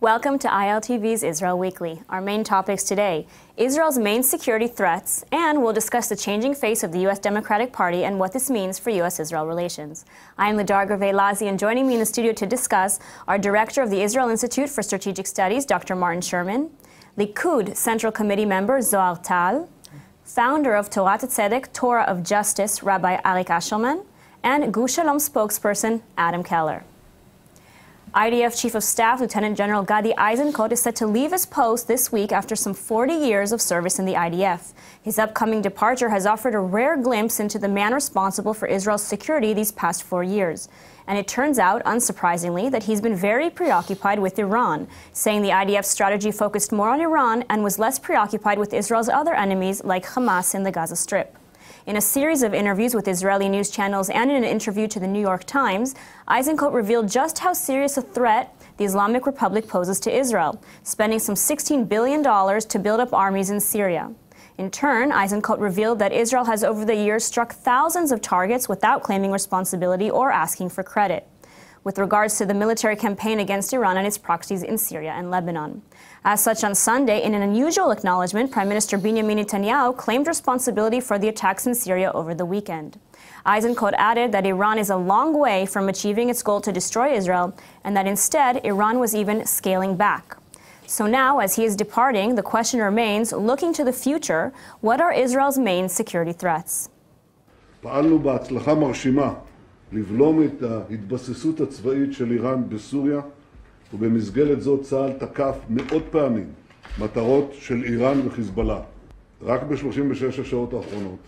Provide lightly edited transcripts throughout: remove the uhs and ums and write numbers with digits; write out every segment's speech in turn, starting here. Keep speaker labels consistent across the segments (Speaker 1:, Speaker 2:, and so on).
Speaker 1: Welcome to ILTV's Israel Weekly. Our main topics today: Israel's main security threats, and we'll discuss the changing face of the U.S. Democratic Party and what this means for U.S.-Israel relations. I am Lidar Gervais-Lazi, and joining me in the studio to discuss are Director of the Israel Institute for Strategic Studies, Dr. Martin Sherman, Likud Central Committee member Zohar Tal, founder of Torah Tzedek, Torah of Justice, Rabbi Arik Ashelman, and Gush Shalom spokesperson Adam Keller. IDF Chief of Staff Lieutenant General Gadi Eisenkot is set to leave his post this week after some 40 years of service in the IDF. His upcoming departure has offered a rare glimpse into the man responsible for Israel's security these past 4 years. And it turns out, unsurprisingly, that he's been very preoccupied with Iran, saying the IDF's strategy focused more on Iran and was less preoccupied with Israel's other enemies like Hamas in the Gaza Strip. In a series of interviews with Israeli news channels and in an interview to the New York Times, Eisenkot revealed just how serious a threat the Islamic Republic poses to Israel, spending some $16 billion to build up armies in Syria. In turn, Eisenkot revealed that Israel has over the years struck thousands of targets without claiming responsibility or asking for credit, with regards to the military campaign against Iran and its proxies in Syria and Lebanon. As such, on Sunday, in an unusual acknowledgement, Prime Minister Benjamin Netanyahu claimed responsibility for the attacks in Syria over the weekend. Eisenkot added that Iran is a long way from achieving its goal to destroy Israel, and that instead, Iran was even scaling back. So now, as he is departing, the question remains, looking to the future, what are Israel's main security threats?
Speaker 2: פעלנו בהצלחה מרשימה לבלום את ההתבססות הצבאית של איראן בסוריה, ובמסגרת זאת צה"ל תקף מאות פעמים מטרות של איראן וחיזבאללה. רק ב-36 השעות האחרונות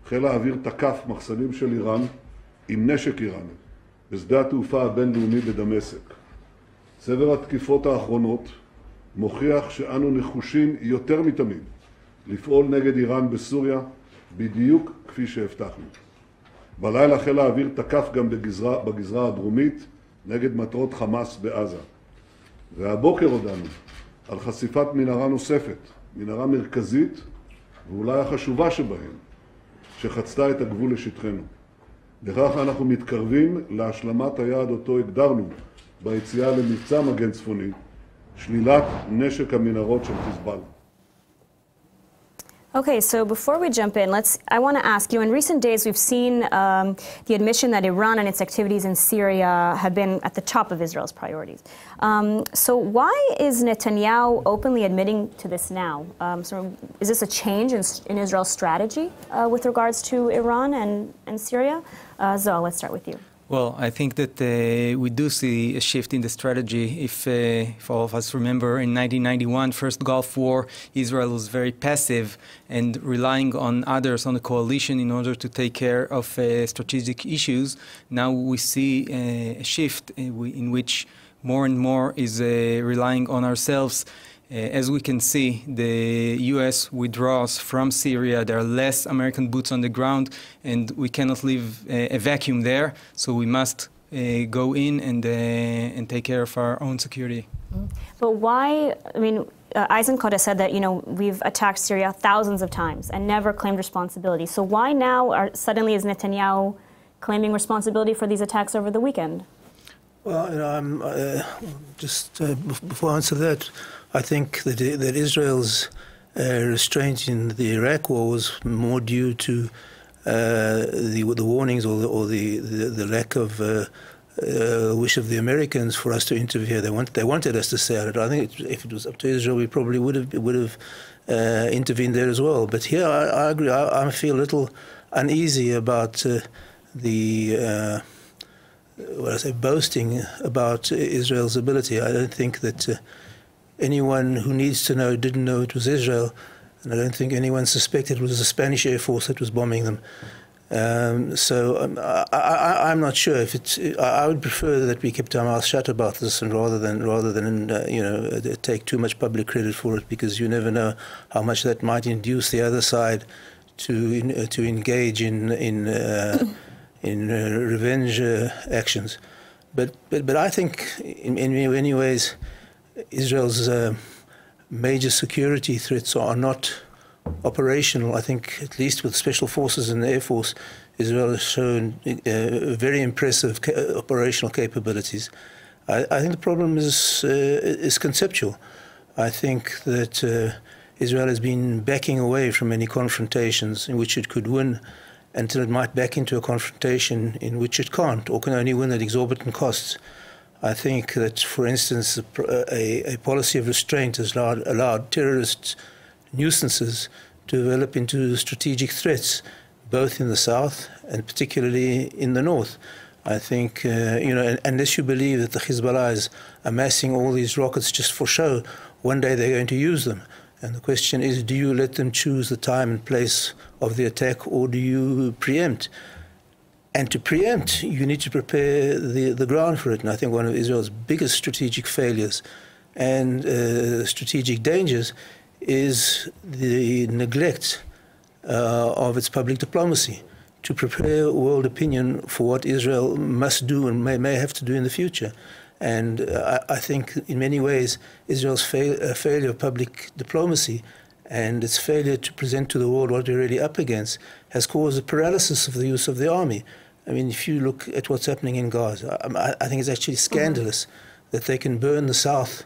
Speaker 2: חיל האוויר תקף מחסנים של איראן עם נשק איראני בשדה התעופה הבינלאומי בדמשק. צבר התקיפות האחרונות מוכיח שאנו נחושים יותר מתמיד לפעול נגד איראן בסוריה בדיוק כפי שהבטחנו. בלילה חיל האוויר תקף גם בגזרה הדרומית נגד מטרות חמאס בעזה. והבוקר הודענו על חשיפת מנהרה נוספת, מנהרה מרכזית ואולי החשובה שבהן, שחצתה את הגבול לשטחנו. לכך אנחנו מתקרבים להשלמת היעד אותו הגדרנו ביציאה למבצע מגן צפוני, שלילת נשק המנהרות של חיזבאללה.
Speaker 1: Okay, so before we jump in, I want to ask you, in recent days we've seen the admission that Iran and its activities in Syria have been at the top of Israel's priorities. So why is Netanyahu openly admitting to this now? So is this a change in Israel's strategy with regards to Iran and Syria? Zohar, let's start with you.
Speaker 3: Well, I think that we do see a shift in the strategy. If all of us remember, in 1991, first Gulf War, Israel was very passive and relying on others, on the coalition, in order to take care of strategic issues. Now we see a shift in which more and more is relying on ourselves. As we can see, the U.S. withdraws from Syria. There are less American boots on the ground, and we cannot leave a vacuum there. So we must go in and take care of our own security.
Speaker 1: But why? I mean, Eisenkot has said that we've attacked Syria thousands of times and never claimed responsibility. So why now suddenly is Netanyahu claiming responsibility for these attacks over the weekend?
Speaker 4: Well, I'm before I answer that, I think that Israel's restraint in the Iraq war was more due to the warnings or the lack of wish of the Americans for us to interfere. They wanted us to say it. I think if it was up to Israel, we probably would have intervened there as well. But here, I agree. I feel a little uneasy about boasting about Israel's ability. I don't think that anyone who needs to know didn't know it was Israel, and I don't think anyone suspected it was the Spanish Air Force that was bombing them. I'm not sure if it's. I would prefer that we kept our mouths shut about this, and rather than take too much public credit for it, because you never know how much that might induce the other side to engage in revenge actions. But I think in many ways Israel's major security threats are not operational. I think, at least with special forces and the Air Force, Israel has shown very impressive operational capabilities. I think the problem is conceptual. I think that Israel has been backing away from any confrontations in which it could win until it might back into a confrontation in which it can't or can only win at exorbitant costs. I think that, for instance, a policy of restraint has allowed terrorist nuisances to develop into strategic threats, both in the south and particularly in the north. I think, unless you believe that the Hezbollah is amassing all these rockets just for show, one day they're going to use them. And the question is, do you let them choose the time and place of the attack, or do you preempt? And to preempt, you need to prepare the ground for it. And I think one of Israel's biggest strategic failures and strategic dangers is the neglect of its public diplomacy to prepare world opinion for what Israel must do and may have to do in the future. And I think in many ways Israel's failure of public diplomacy and its failure to present to the world what they're really up against has caused a paralysis of the use of the army. I mean, if you look at what's happening in Gaza, I think it's actually scandalous that they can burn the south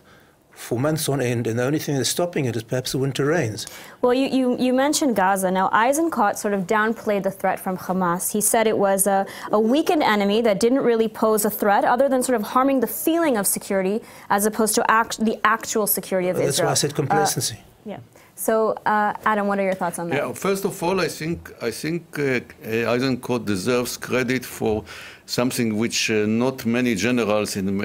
Speaker 4: for months on end, and the only thing that's stopping it is perhaps the winter rains. Well,
Speaker 1: you mentioned Gaza. Now, Eisenkot sort of downplayed the threat from Hamas. He said it was a weakened enemy that didn't really pose a threat other than sort of harming the feeling of security as opposed to the actual security of Israel.
Speaker 4: That's why I said complacency.
Speaker 1: Yeah. So, Adam, what are your thoughts on that?
Speaker 5: Yeah, first of all, I think Eisenkot deserves credit for something which not many generals in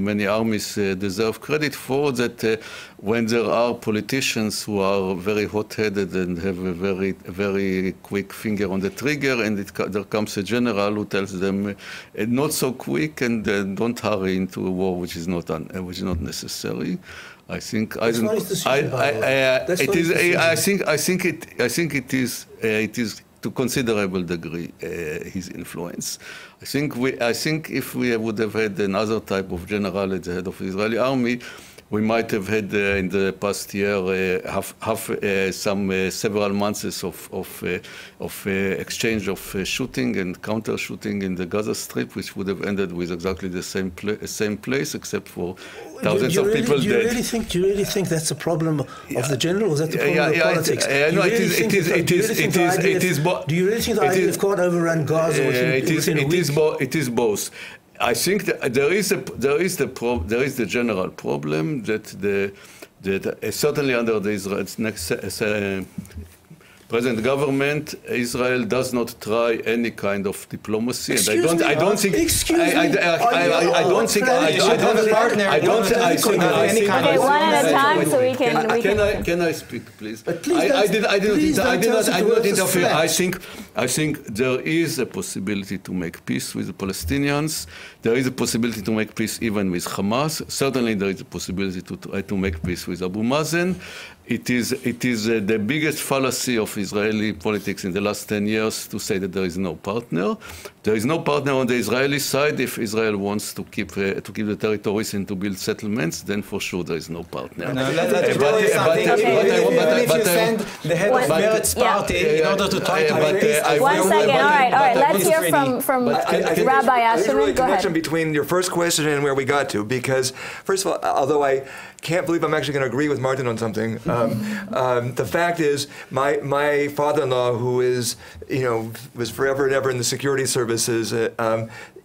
Speaker 5: many armies deserve credit for, that when there are politicians who are very hot-headed and have a very quick finger on the trigger, and there comes a general who tells them not so quick and don't hurry into a war which is not necessary. I think it is to considerable degree his influence. I think if we would have had another type of general at the head of the Israeli army, we might have had in the past year several months of exchange of shooting and counter-shooting in the Gaza Strip, which would have ended with exactly the same place, except for thousands of people dead.
Speaker 4: Do you really think that's a problem of the general, or is that the problem of politics?
Speaker 5: No, it is both.
Speaker 4: Do you really think the IDF can't overrun Gaza within a week?
Speaker 5: It is both. I think that there is the general problem that certainly under the Israel's next present government, Israel does not try any kind of diplomacy, and I don't think.
Speaker 1: Okay, one at a time, so we can.
Speaker 5: Can I speak, please? I did not interfere. I think there is a possibility to make peace with the Palestinians. There is a possibility to make peace even with Hamas. Certainly, there is a possibility to make peace with Abu Mazen. It is the biggest fallacy of Israeli politics in the last 10 years to say that there is no partner. There is no partner on the Israeli side. If Israel wants to keep the territories and to build settlements, then for sure there is no partner.
Speaker 3: No, let's throw something. Even if you send the head of Meretz party in order to try to make peace.
Speaker 1: One second. All right. Let's hear from Rabbi Asherman.
Speaker 6: There's really a connection between your first question and where we got to, because first of all, although I can't believe I'm actually going to agree with Martin on something. The fact is, my father-in-law, who is, was forever and ever in the security services,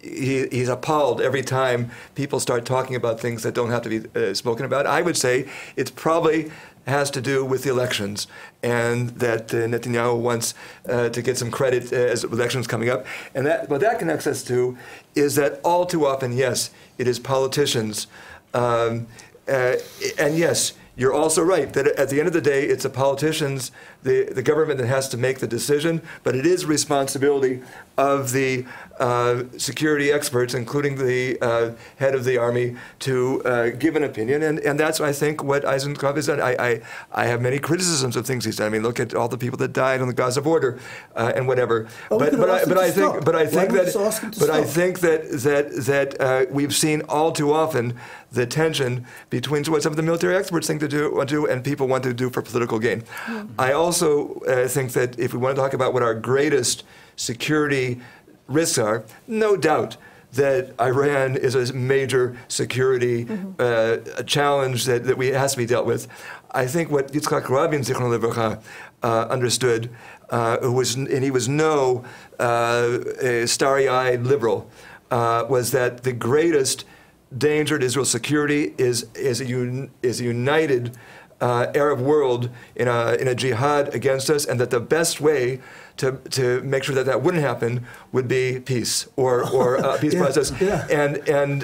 Speaker 6: he's appalled every time people start talking about things that don't have to be spoken about. I would say it probably has to do with the elections, and that Netanyahu wants to get some credit as elections coming up. And what that connects us to is that all too often, yes, it is politicians. And yes, you're also right that at the end of the day, it's the politicians, the government that has to make the decision, but it is responsibility of the security experts, including the head of the army, to give an opinion. And that's, I think, what Eisenkot has done. I have many criticisms of things he's done. I mean, look at all the people that died on the Gaza border and whatever. But I think that we've seen all too often the tension between what some of the military experts want to do and people want to do for political gain. I also think that if we want to talk about what our greatest security risks are, no doubt that Iran is a major security challenge that has to be dealt with. I think what Yitzhak Rabin, Zichron Levacha, understood, and he was no starry-eyed liberal, was that the greatest danger to Israel's security is a united Arab world in a jihad against us, and that the best way to make sure that wouldn't happen would be peace or a peace process.
Speaker 4: Yeah.
Speaker 6: And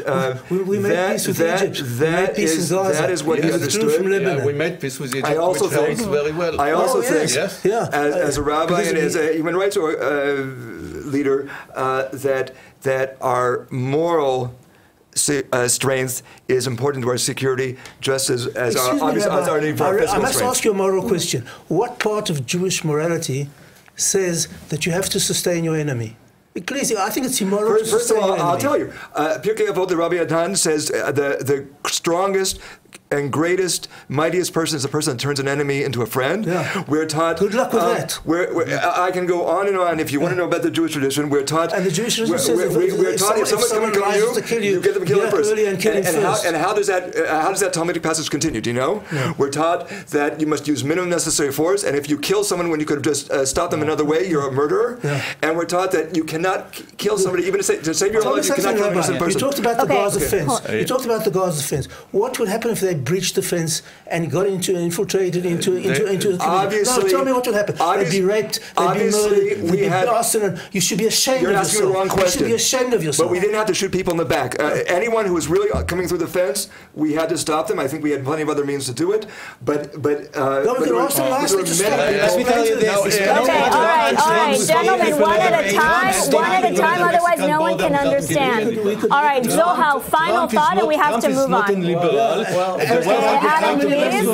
Speaker 4: we made peace with Egypt.
Speaker 6: That is what he understood.
Speaker 5: Yeah, we made peace with Egypt,
Speaker 6: I also
Speaker 5: which
Speaker 6: think,
Speaker 5: holds very well.
Speaker 6: I also think,
Speaker 5: yes.
Speaker 6: as a rabbi and as a human rights leader, that our moral strength is important to our security, just as our need for our physical strength.
Speaker 4: I must ask you a moral question. What part of Jewish morality says that you have to sustain your enemy? Clearly, I think it's immoral to sustain your enemy.
Speaker 6: I'll tell you. Pirkei Avot, the Rabbi Adnan says the strongest and greatest, mightiest person is the person that turns an enemy into a friend.
Speaker 4: Yeah.
Speaker 6: We're taught.
Speaker 4: Good luck with that.
Speaker 6: I can go on and on. If you want to know about the Jewish tradition, we're taught.
Speaker 4: And the Jewish tradition says
Speaker 6: we're taught if someone's going to kill you, get them killed first. And how does that Talmudic passage continue? Do you know?
Speaker 4: No.
Speaker 6: We're taught that you must use minimum necessary force, and if you kill someone when you could have just stopped them another way, you're a murderer.
Speaker 4: Yeah.
Speaker 6: And we're taught that you cannot kill somebody, even to save your life. You cannot kill a person.
Speaker 4: You talked about the Gaza fence. You talked about the Gaza fence. What would happen if they breached the fence and got infiltrated into the community? No, tell me what would happen. They'd be raped, they'd be murdered, they'd be blasted. You should be ashamed of yourself.
Speaker 6: You're asking the wrong question.
Speaker 4: You should be ashamed of yourself.
Speaker 6: But we didn't have to shoot people in the back. Anyone who was really coming through the fence, we had to stop them. I think we had plenty of other means to do it. But
Speaker 4: we can ask them last week to stop.
Speaker 3: Let me tell you this.
Speaker 1: Okay, all right, gentlemen, one at a time, otherwise no one can understand. All right, Zohar, final thought, and we have to move on. Adam, please.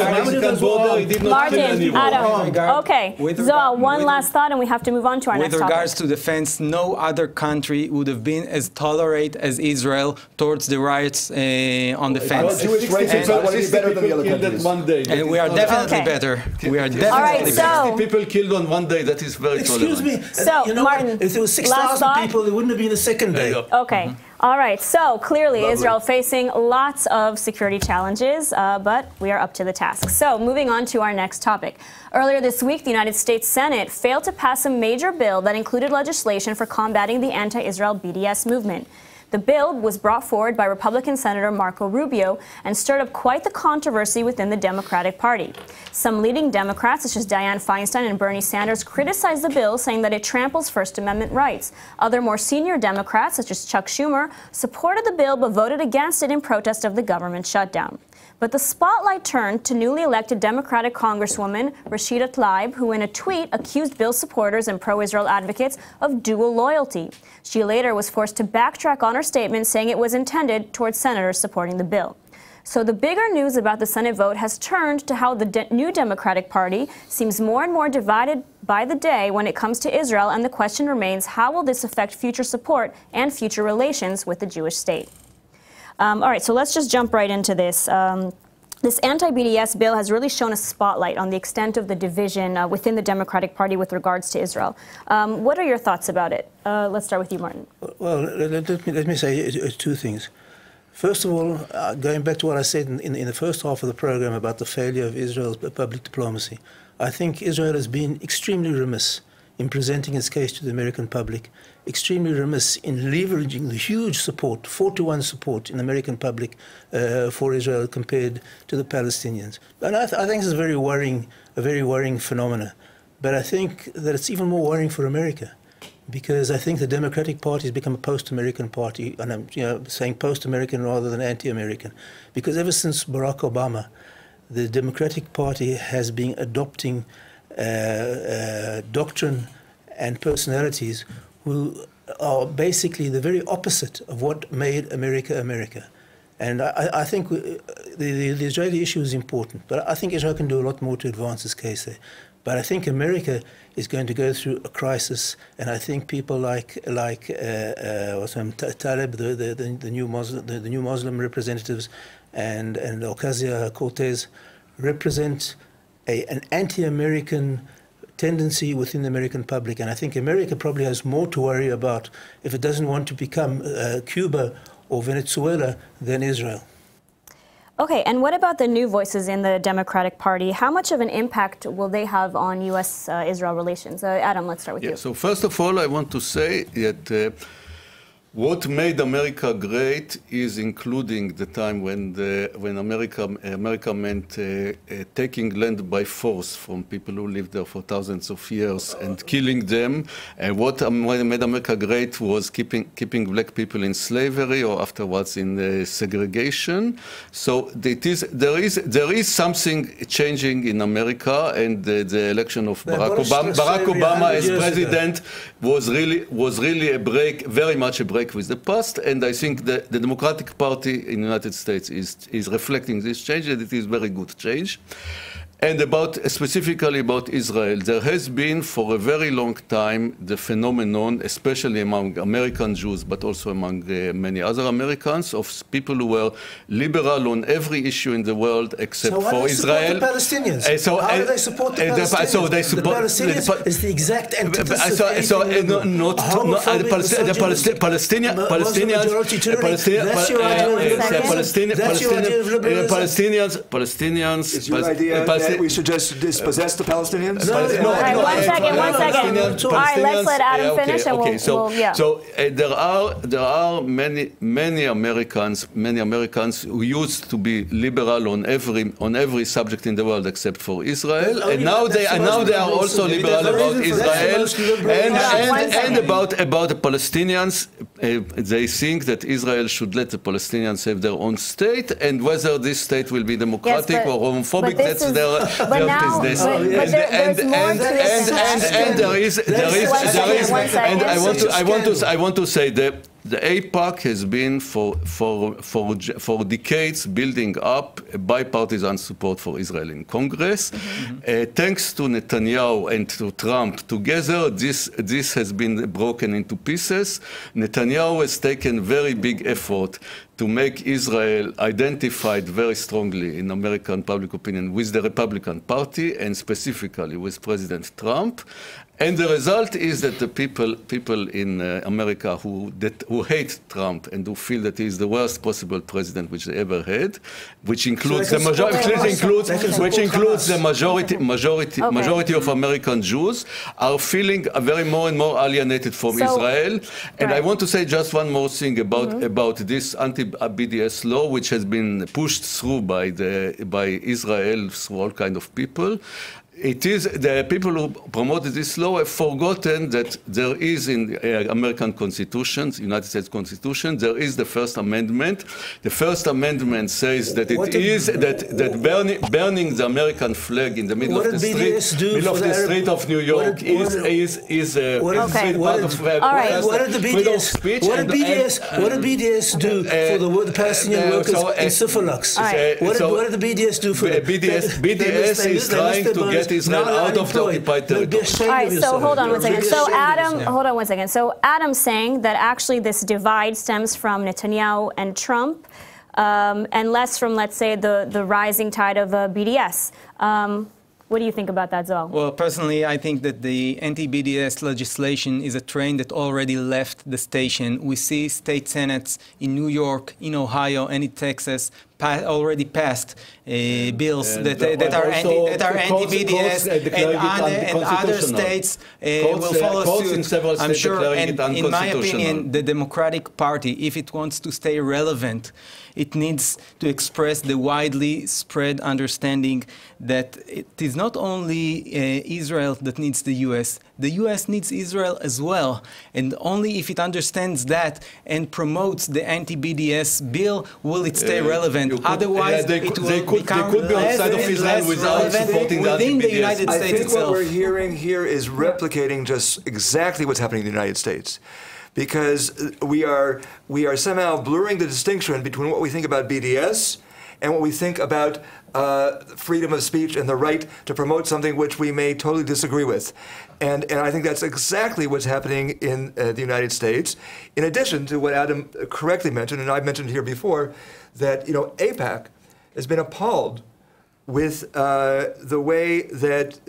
Speaker 1: Martin, Adam. Okay, Zohar, one last thought, and we have to move on to our next topic.
Speaker 3: With regards to defense, no other country would have been as tolerant as Israel towards the riots on the fence.
Speaker 6: Jewish racists want to be better than the other countries.
Speaker 3: And we are definitely better. We are definitely better.
Speaker 5: 60 people killed on one day. That is very tolerant.
Speaker 4: Excuse me.
Speaker 1: So,
Speaker 4: you know
Speaker 1: Martin,
Speaker 4: what? If there were 6,000 people, there wouldn't have been a second day.
Speaker 1: Okay. All right. So clearly, Israel facing lots of security challenges, but we are up to the task. So moving on to our next topic. Earlier this week, the United States Senate failed to pass a major bill that included legislation for combating the anti-Israel BDS movement. The bill was brought forward by Republican Senator Marco Rubio and stirred up quite the controversy within the Democratic Party. Some leading Democrats, such as Dianne Feinstein and Bernie Sanders, criticized the bill, saying that it tramples First Amendment rights. Other more senior Democrats, such as Chuck Schumer, supported the bill but voted against it in protest of the government shutdown. But the spotlight turned to newly elected Democratic Congresswoman Rashida Tlaib, who in a tweet accused Bill supporters and pro-Israel advocates of dual loyalty. She later was forced to backtrack on her statement, saying it was intended towards senators supporting the bill. So the bigger news about the Senate vote has turned to how the new Democratic Party seems more and more divided by the day when it comes to Israel, and the question remains, how will this affect future support and future relations with the Jewish state? All right, so let's just jump right into this. This anti-BDS bill has really shown a spotlight on the extent of the division within the Democratic Party with regards to Israel. What are your thoughts about it? Let's start with you, Martin.
Speaker 4: Well, let me say two things. First of all, going back to what I said in the first half of the program about the failure of Israel's public diplomacy, I think Israel has been extremely remiss in presenting its case to the American public, extremely remiss in leveraging the huge support, 4-to-1 support in the American public for Israel compared to the Palestinians. And I think this is a very worrying phenomena. But I think that it's even more worrying for America, because I think the Democratic Party has become a post-American party, and I'm saying post-American rather than anti-American, because ever since Barack Obama, the Democratic Party has been adopting doctrine and personalities who are basically the very opposite of what made America America. And I think the Israeli issue is important, but I think Israel can do a lot more to advance its case there. But I think America is going to go through a crisis, and I think people like Taleb, the new Muslim representatives, and Ocasio-Cortez represent an anti-American tendency within the American public. And I think America probably has more to worry about if it doesn't want to become Cuba or Venezuela than Israel.
Speaker 1: Okay, and what about the new voices in the Democratic Party? How much of an impact will they have on U.S.-Israel relations? Adam, let's start with you.
Speaker 5: So first of all, I want to say that what made America great is including the time when America meant taking land by force from people who lived there for thousands of years and killing them. What made America great was keeping black people in slavery or afterwards in segregation. So there is something changing in America, and the election of Barack Obama as president was really a break, very much a break with the past, and I think the Democratic Party in the United States is reflecting this change, and it is very good change. And specifically about Israel, there has been for a very long time the phenomenon, especially among American Jews, but also among many other Americans, of people who were liberal on every issue in the world except for Israel.
Speaker 4: So how do they support the Palestinians?
Speaker 5: So they support the
Speaker 4: Palestinians. The Palestinians is the exact antithesis
Speaker 6: we should just dispossess the Palestinians?
Speaker 1: One second. All right, let's let Adam finish, and we'll
Speaker 5: So there are many Americans who used to be liberal on every subject in the world except for Israel, and now they are also liberal about Israel and about the Palestinians. They think that Israel should let the Palestinians have their own state, and whether this state will be democratic or homophobic, that's their business. I want to say that the AIPAC has been for decades building up a bipartisan support for Israel in Congress. Thanks to Netanyahu and to Trump together, this has been broken into pieces. Netanyahu has taken very big effort to make Israel identified very strongly in American public opinion with the Republican Party and specifically with President Trump. And the result is that the people in America who hate Trump and who feel that he is the worst possible president which they ever had, which includes the majority of American Jews, are feeling very more and more alienated from Israel. And I want to say just one more thing about this anti-BDS law, which has been pushed through by Israel through all kinds of people. It is the people who promoted this law have forgotten that there is in the American Constitution, United States Constitution, there is the First Amendment. The First Amendment says that burning the American flag in the middle of the street of New York is a part of freedom of speech.
Speaker 4: What did BDS do for the Palestinian workers in Sifilux? What did the BDS do for
Speaker 5: BDS is trying to get Israel out of the occupied territory.
Speaker 1: All right, so hold on one second. So Adam, hold on one second. So Adam's saying that actually this divide stems from Netanyahu and Trump, and less from, let's say, the rising tide of BDS. What do you think about that, Zohar?
Speaker 3: Well, personally, I think that the anti-BDS legislation is a train that already left the station. We see state senates in New York, in Ohio, and in Texas already passed bills that are anti-BDS, and other states will follow suit. I'm sure, and in my opinion, the Democratic Party, if it wants to stay relevant, it needs to express the widely spread understanding that it is not only Israel that needs the U.S. needs Israel as well. And only if it understands that and promotes the anti-BDS bill will it stay relevant. Otherwise, it will become less and less relevant within the United States itself.
Speaker 6: What we're hearing here is replicating just exactly what's happening in the United States. Because we are somehow blurring the distinction between what we think about BDS and what we think about freedom of speech and the right to promote something which we may totally disagree with. And I think that's exactly what's happening in the United States. In addition to what Adam correctly mentioned, and I've mentioned here before, that AIPAC has been appalled with the way that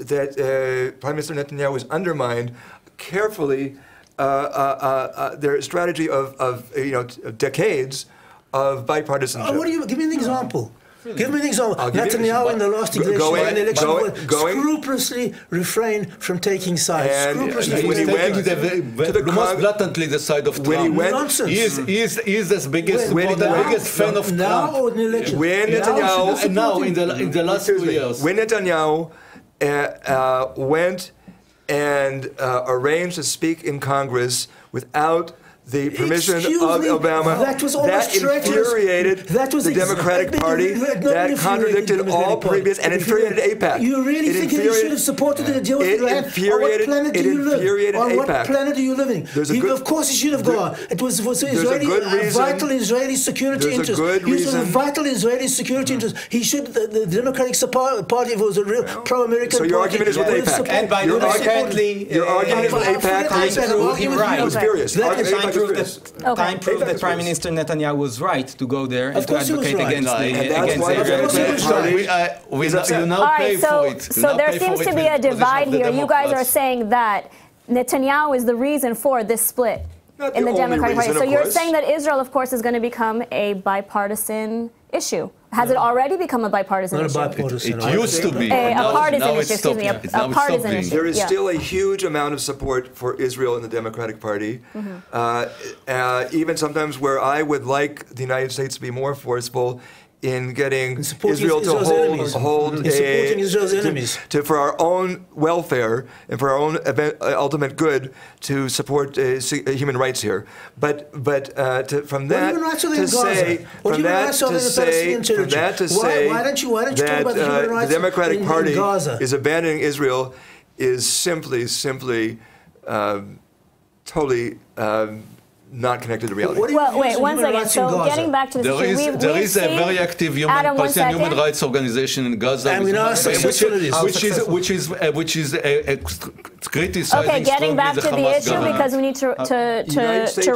Speaker 6: Prime Minister Netanyahu has undermined carefully their strategy of decades of bipartisanship.
Speaker 4: What do you give me an example? Give me an example. Netanyahu in the last election scrupulously refrained from taking sides.
Speaker 5: And when he went to most blatantly the side of Trump. He is the biggest fan of Trump.
Speaker 4: Or in the election?
Speaker 6: When Netanyahu,
Speaker 5: and now in the last 2 years.
Speaker 6: When Netanyahu went and arranged to speak in Congress without the permission of Obama, that infuriated the Democratic Party, that contradicted all previous, and infuriated AIPAC.
Speaker 4: You really think that he should have supported the deal with Iran? On what planet do you live? On what planet are you living? Of course he should have gone. It was vital Israeli security interest. He was a vital Israeli security interest. He should, the Democratic Party, if it was a real pro-American
Speaker 6: party. So your argument is with AIPAC.
Speaker 3: And by the way, currently,
Speaker 6: your argument is with AIPAC.
Speaker 3: was
Speaker 6: furious.
Speaker 3: Time proved that Prime Minister Netanyahu was right to go there and to advocate against
Speaker 1: You now pay for it. So there seems to be a divide here. You guys are saying that Netanyahu is the reason for this split in the Democratic Party. So you're saying that Israel, of course, is going to become a bipartisan issue. Has it already become a bipartisan issue?
Speaker 6: Not a bipartisan.
Speaker 5: It used to be.
Speaker 1: A partisan issue, excuse me. A partisan issue.
Speaker 6: There is still a huge amount of support for Israel in the Democratic Party. Even sometimes where I would like the United States to be more forceful in getting Israel to hold
Speaker 4: Israel's enemies
Speaker 6: for our own welfare and for our own ultimate good to support human rights here. But from that to say that the Democratic Party is abandoning Israel is simply totally not connected to reality.
Speaker 1: Well, wait, one second. So getting back to the situation,
Speaker 5: there is a very active Palestinian human rights organization in Gaza, which is criticizing.
Speaker 1: Okay, getting back to the issue because we need to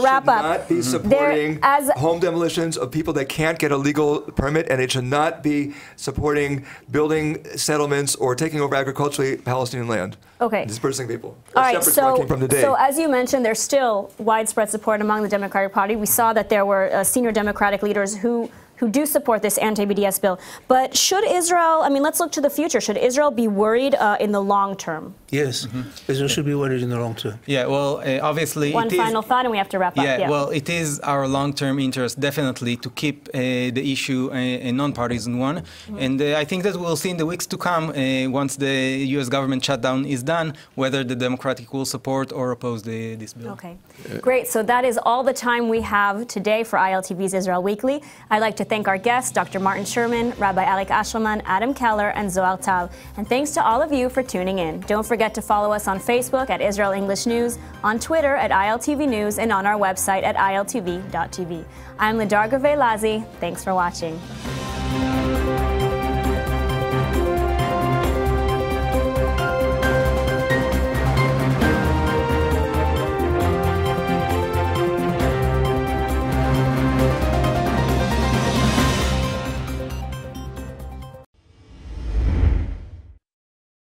Speaker 1: wrap up.
Speaker 6: Not be supporting home demolitions of people that can't get a legal permit, and it should not be supporting building settlements or taking over agriculturally Palestinian land.
Speaker 1: Okay.
Speaker 6: Dispersing people.
Speaker 1: All right. So as you mentioned, there's still widespread support among the Democratic Party. We saw that there were senior Democratic leaders who do support this anti-BDS bill. But should Israel, I mean, let's look to the future. Should Israel be worried in the long term?
Speaker 4: Yes, Israel should be worried in the long term.
Speaker 3: Yeah, well, obviously...
Speaker 1: One final thought and we have to wrap up.
Speaker 3: Yeah, well, it is our long-term interest, definitely, to keep the issue a non-partisan one. And I think that we'll see in the weeks to come, once the U.S. government shutdown is done, whether the Democratic will support or oppose this bill.
Speaker 1: Okay, great. So that is all the time we have today for ILTV's Israel Weekly. I'd like to thank our guests, Dr. Martin Sherman, Rabbi Alec Ashelman, Adam Keller, and Zohar Tal. And thanks to all of you for tuning in. Don't forget to follow us on Facebook at Israel English News, on Twitter at ILTV News, and on our website at iltv.tv. I'm Ladar Gavei-Lazi. Thanks for watching.